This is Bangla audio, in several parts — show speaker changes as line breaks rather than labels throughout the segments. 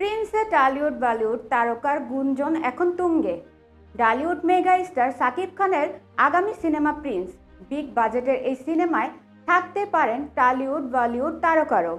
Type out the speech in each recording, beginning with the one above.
প্রিন্সে টলিউড বলিউড তারকার গুঞ্জন এখন তুঙ্গে। টলিউড মেগা স্টার সাকিব খানের আগামী সিনেমা প্রিন্স। বিগ বাজেটের এই সিনেমায় থাকতে পারেন টলিউড বলিউড তারকারও,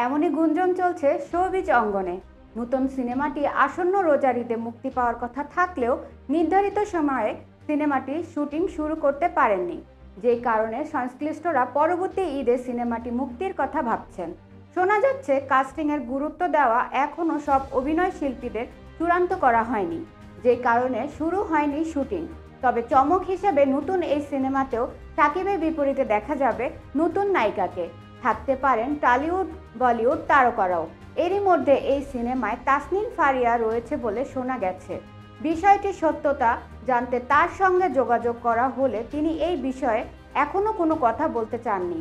এমনই গুঞ্জন চলছে শোবিজ অঙ্গনে। নতুন সিনেমাটি আসন্ন রোজার ঈদে মুক্তি পাওয়ার কথা থাকলেও নির্ধারিত সময়ে সিনেমাটি শুটিং শুরু করতে পারেননি, যেই কারণে সংশ্লিষ্টরা পরবর্তী ঈদে সিনেমাটি মুক্তির কথা ভাবছেন। শোনা যাচ্ছে কাস্টিংয়ের গুরুত্ব দেওয়া এখনও সব অভিনয় শিল্পীদের চূড়ান্ত করা হয়নি, যে কারণে শুরু হয়নি শুটিং। তবে চমক হিসেবে নতুন এই সিনেমাতেও সাকিবের বিপরীতে দেখা যাবে নতুন নায়িকাকে। থাকতে পারেন টলিউড বলিউড তারকারাও। এরই মধ্যে এই সিনেমায় তাসনিম ফারিয়া রয়েছে বলে শোনা গেছে। বিষয়টির সত্যতা জানতে তার সঙ্গে যোগাযোগ করা হলে তিনি এই বিষয়ে এখনও কোনো কথা বলতে চাননি।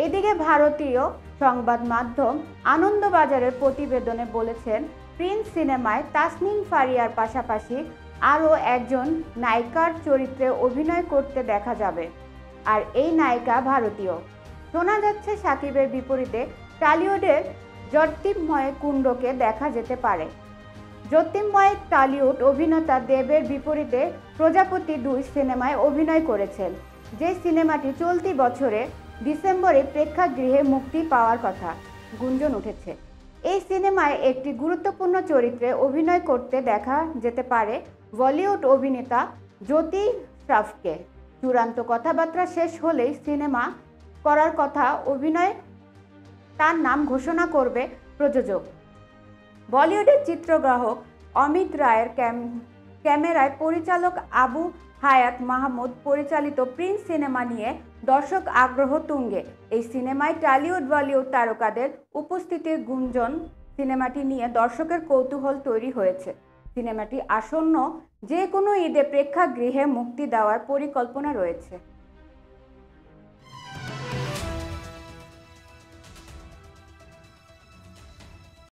এদিকে ভারতীয় সংবাদ মাধ্যম আনন্দবাজারের প্রতিবেদনে বলেছেন, প্রিন্স সিনেমায় তাসনিম ফারিয়ার পাশাপাশি আরও একজন নায়িকার চরিত্রে অভিনয় করতে দেখা যাবে, আর এই নায়িকা ভারতীয়। শোনা যাচ্ছে সাকিবের বিপরীতে টলিউডের জ্যোতির্ময় কুণ্ডকে দেখা যেতে পারে। জ্যোতির্ময় টলিউড অভিনেতা দেবের বিপরীতে প্রজাপতি 2 সিনেমায় অভিনয় করেছেন, যে সিনেমাটি চলতি বছরে ডিসেম্বরে প্রেক্ষাগৃহে মুক্তি পাওয়ার কথা গুঞ্জন উঠেছে। এই সিনেমায় একটি গুরুত্বপূর্ণ চরিত্রে অভিনয় করতে দেখা যেতে পারে বলিউড অভিনেতা জ্যোতি শ্রফকে। চূড়ান্ত কথাবার্তা শেষ হলেই সিনেমা করার কথা অভিনয় তার নাম ঘোষণা করবে প্রযোজক। বলিউডের চিত্রগ্রাহক অমিত রায়ের ক্যামেরায় পরিচালক আবু হায়াত মাহমুদ পরিচালিত প্রিন্স সিনেমা নিয়ে দর্শক আগ্রহ তুঙ্গে। এই সিনেমায় টলিউড বলিউড তারকাদের উপস্থিতির গুঞ্জন সিনেমাটি নিয়ে দর্শকের কৌতূহল তৈরি হয়েছে। সিনেমাটি আসন্ন যে কোনো ঈদে প্রেক্ষাগৃহে মুক্তি দেওয়ার পরিকল্পনা রয়েছে।